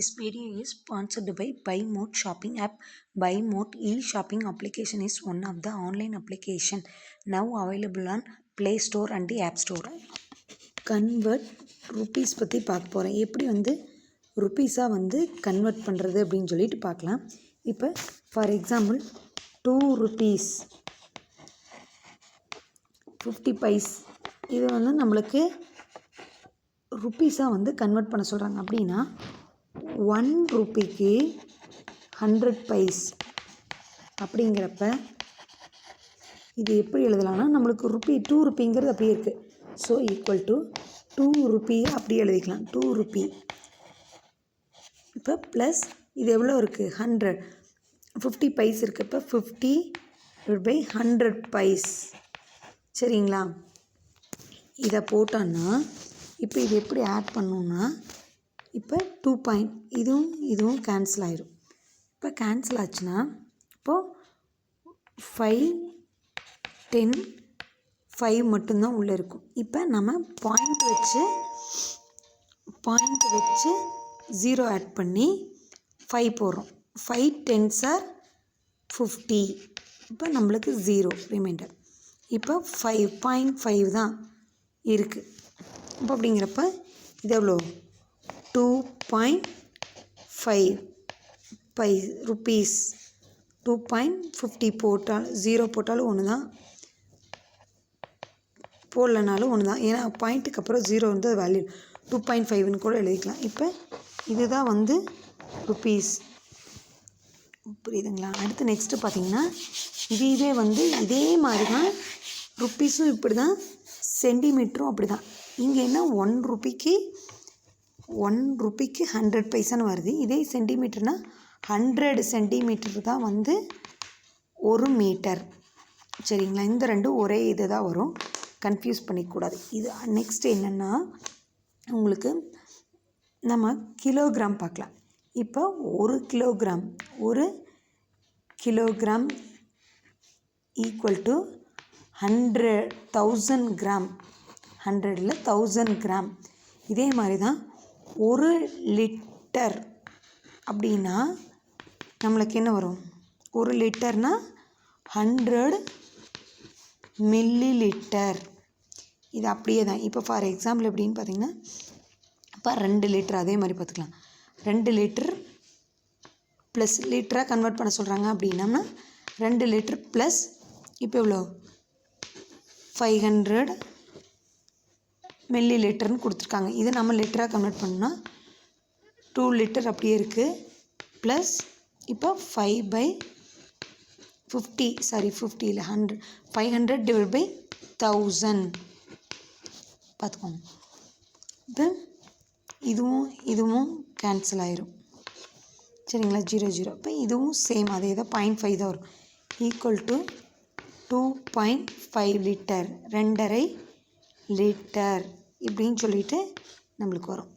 This video is sponsored by BuyMode shopping app. BuyMode e-shopping application is one of the online application now available on Play Store and the App Store. Convert rupees பற்றி பார்க்க போகிறேன். எப்படி ருப்பீஸாக convert பண்ணுறது அப்படின்னு சொல்லிட்டு பார்க்கலாம். இப்போ for example 2 rupees 50 பைஸ் இது நம்மளுக்கு ருப்பீஸாக கன்வெர்ட் பண்ண சொல்கிறாங்க. அப்படின்னா 1 ரூபிக்கு 100 பைஸ் அப்படிங்கிறப்ப இது எப்படி எழுதலாம்னா நம்மளுக்கு 2 ரூபிங்கிறது அப்படியே இருக்குது. ஸோ ஈக்குவல் டு 2 ரூபி அப்படி எழுதிக்கலாம். 2 ரூபி இப்போ ப்ளஸ் இது எவ்வளோ இருக்குது 100 50 பைஸ் இருக்குது. இப்போ 50/100 பைஸ் சரிங்களா. இதை போட்டோன்னா இப்போ இது எப்படி ஆட் பண்ணோன்னா இப்போ 2 பாயிண்ட் இதுவும் கேன்சல் ஆயிடும். இப்போ கேன்சல் ஆச்சுன்னா இப்போது 5 10 5 மட்டும்தான் உள்ளே இருக்கும். இப்போ நம்ம பாயிண்ட் வச்சு 0 ஆட் பண்ணி 5 போடுறோம். 5 10s are 50. இப்போ நம்மளுக்கு 0 ரிமைண்டர். இப்போ 5.5 தான் இருக்குது. இப்போ அப்படிங்கிறப்ப இது எவ்வளோ 2.5 ருப்பீஸ் 2.50 போட்டால் 0 போட்டாலும் ஒன்று தான், போடலனாலும் ஒன்று தான். ஏன்னா பாயிண்ட்டுக்கு அப்புறம் 0 வேல்யூ 2.5ன்னு கூட எழுதிக்கலாம். இப்போ இதுதான் ருப்பீஸ் புரியுதுங்களா. அடுத்து நெக்ஸ்ட்டு பார்த்திங்கன்னா இதே மாதிரி தான் ருப்பீஸும் இப்படி தான், சென்டிமீட்டரும் அப்படி தான். இங்கே என்ன 1 ரூபிக்கு 100 பைசான்னு வருது. இதே சென்டிமீட்டர்னால் 100 சென்டிமீட்டர் தான் 1 மீட்டர் சரிங்களா. இந்த ரெண்டும் ஒரே இது தான் வரும், கன்ஃபியூஸ் பண்ணிக்கூடாது. இது நெக்ஸ்ட் என்னென்னா உங்களுக்கு நம்ம கிலோகிராம் பார்க்கலாம். இப்போ 1 கிலோகிராம் ஈக்குவல் டு 100,000 கிராம். 100ல் 1000 கிராம். இதே மாதிரி தான் 1 லிட்டர் அப்படின்னா நம்மளுக்கு என்ன வரும் 1 லிட்டர்னால் 100 மில்லி லிட்டர். இது அப்படியே தான். இப்போ ஃபார் எக்ஸாம்பிள் எப்படின்னு பார்த்திங்கன்னா இப்போ 2 லிட்டர் அதே மாதிரி பார்த்துக்கலாம். 2 லிட்டர் ப்ளஸ் லிட்டராக கன்வெர்ட் பண்ண சொல்கிறாங்க. அப்படின்னம்னா 2 லிட்டர் ப்ளஸ் இப்போ எவ்வளோ 500 மில்லி லிட்டர்னு கொடுத்துருக்காங்க. இது நம்ம லிட்டராக கன்வெர்ட் பண்ணால் 2 லிட்டர் அப்படியே இருக்குது. ப்ளஸ் இப்போ 50 இல்லை 100 500/1000 பார்த்துக்கோங்க. இப்போ இதுவும் கேன்சல் ஆயிரும் சரிங்களா. 0 இப்போ இதுவும் சேம் அதே தான் 0.5 தான் வரும். ஈக்குவல் டு 2.5 லிட்டர் 2.5 லிட்டர் இப்படின்னு சொல்லிட்டு நம்மளுக்கு வரும்.